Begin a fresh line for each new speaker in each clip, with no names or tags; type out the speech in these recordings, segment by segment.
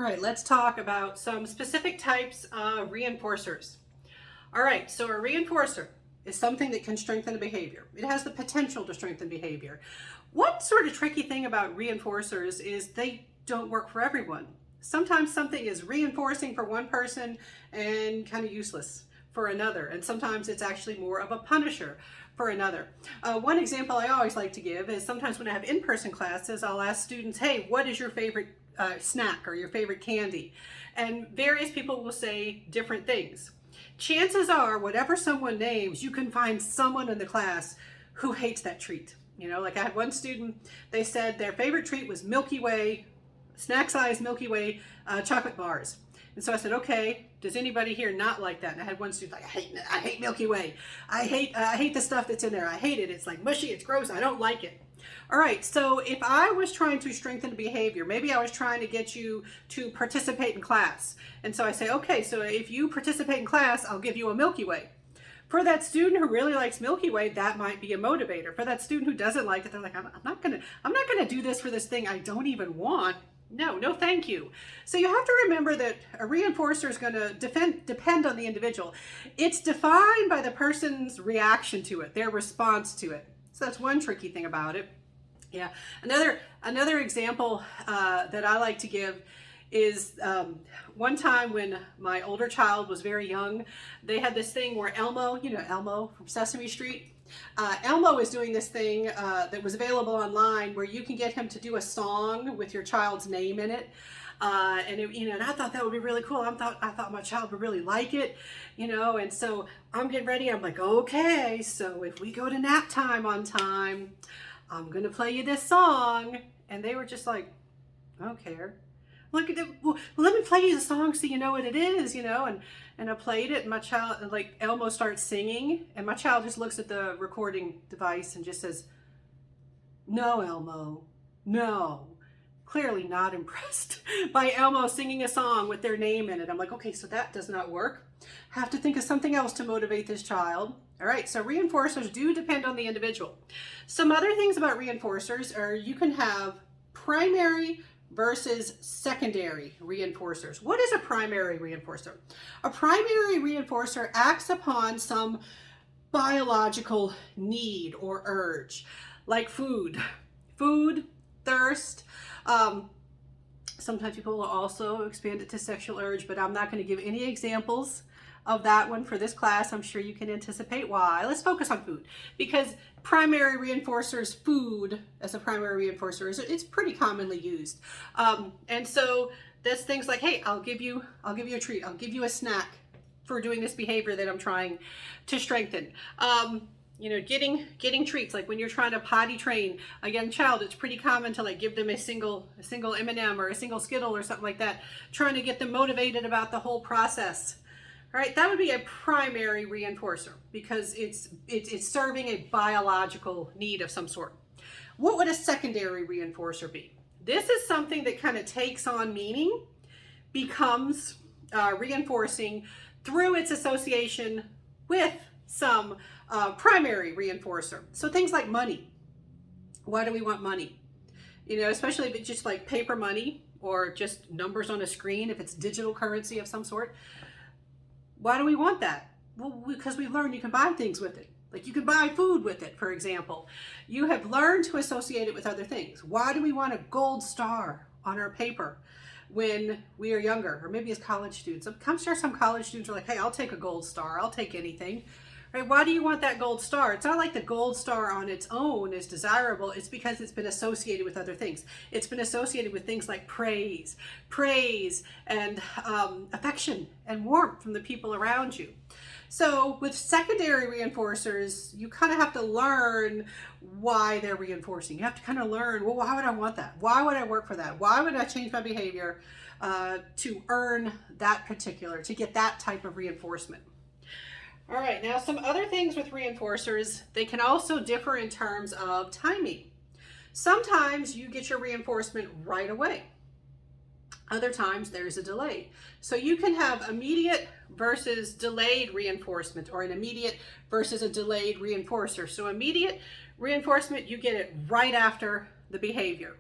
All right, let's talk about some specific types of reinforcers. All right, so a reinforcer is something that can strengthen a behavior. It has the potential to strengthen behavior. One sort of tricky thing about reinforcers is they don't work for everyone. Sometimes something is reinforcing for one person and kind of useless for another, and sometimes it's actually more of a punisher for another. One example I always like to give is sometimes when I have in-person classes, I'll ask students, hey, what is your favorite snack or your favorite candy? And various people will say different things. Chances are, whatever someone names, you can find someone in the class who hates that treat. You know, like I had one student, they said their favorite treat was Milky Way, snack-size Milky Way chocolate bars. And so I said, okay, does anybody here not like that? And I had one student like, I hate Milky Way. I hate the stuff that's in there. I hate it. It's like mushy, it's gross, I don't like it. All right, so if I was trying to strengthen behavior, maybe I was trying to get you to participate in class. And so I say, okay, so if you participate in class, I'll give you a Milky Way. For that student who really likes Milky Way, that might be a motivator. For that student who doesn't like it, they're like, I'm not gonna do this for this thing I don't even want. No, thank you. So you have to remember that a reinforcer is going to depend on the individual. It's defined by the person's reaction to it, their response to it. So that's one tricky thing about it. Yeah. Another example that I like to give is one time when my older child was very young, they had this thing where Elmo, you know Elmo from Sesame Street, Elmo is doing this thing that was available online where you can get him to do a song with your child's name in it. And I thought that would be really cool. I thought my child would really like it, and so I'm getting ready. I'm like, okay, so if we go to nap time on time, I'm going to play you this song. And they were just like, I don't care. Look at it. Well, let me play you the song so you know what it is, and I played it, and my child, like Elmo starts singing, and my child just looks at the recording device and just says, no, Elmo, no. Clearly not impressed by Elmo singing a song with their name in it. I'm like, okay, so that does not work. Have to think of something else to motivate this child. All right, so reinforcers do depend on the individual. Some other things about reinforcers are you can have primary versus secondary reinforcers. What is a primary reinforcer? A primary reinforcer acts upon some biological need or urge, like food, thirst. Sometimes people will also expand it to sexual urge, but I'm not going to give any examples of that one for this class. I'm sure you can anticipate why. Let's focus on food, because primary reinforcers, food as a primary reinforcer, it's pretty commonly used. And so there's things like, hey, I'll give you a treat. I'll give you a snack for doing this behavior that I'm trying to strengthen. Getting treats, like when you're trying to potty train a young child, it's pretty common to like give them a single M&M or a single Skittle or something like that, trying to get them motivated about the whole process. All right, that would be a primary reinforcer because it's serving a biological need of some sort. What would a secondary reinforcer be? This is something that kind of takes on meaning, becomes reinforcing through its association with some primary reinforcer. So things like money. Why do we want money? Especially if it's just like paper money or just numbers on a screen, if it's digital currency of some sort. Why do we want that? Well, because we learned you can buy things with it. Like you can buy food with it, for example. You have learned to associate it with other things. Why do we want a gold star on our paper when we are younger, or maybe as college students? I'm sure some college students are like, hey, I'll take a gold star. I'll take anything. Right? Why do you want that gold star? It's not like the gold star on its own is desirable. It's because it's been associated with other things. It's been associated with things like praise and affection and warmth from the people around you. So with secondary reinforcers, you kind of have to learn why they're reinforcing. You have to kind of learn, well, why would I want that? Why would I work for that? Why would I change my behavior to earn that to get that type of reinforcement? All right, now some other things with reinforcers, they can also differ in terms of timing. Sometimes you get your reinforcement right away. Other times there's a delay. So you can have immediate versus delayed reinforcement, or an immediate versus a delayed reinforcer. So immediate reinforcement, you get it right after the behavior.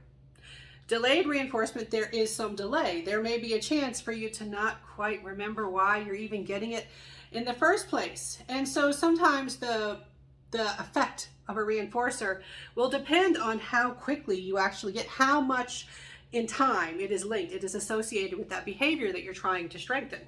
Delayed reinforcement, there is some delay. There may be a chance for you to not quite remember why you're even getting it in the first place. And so sometimes the effect of a reinforcer will depend on how quickly you actually get, how much in time it is linked, it is associated with that behavior that you're trying to strengthen.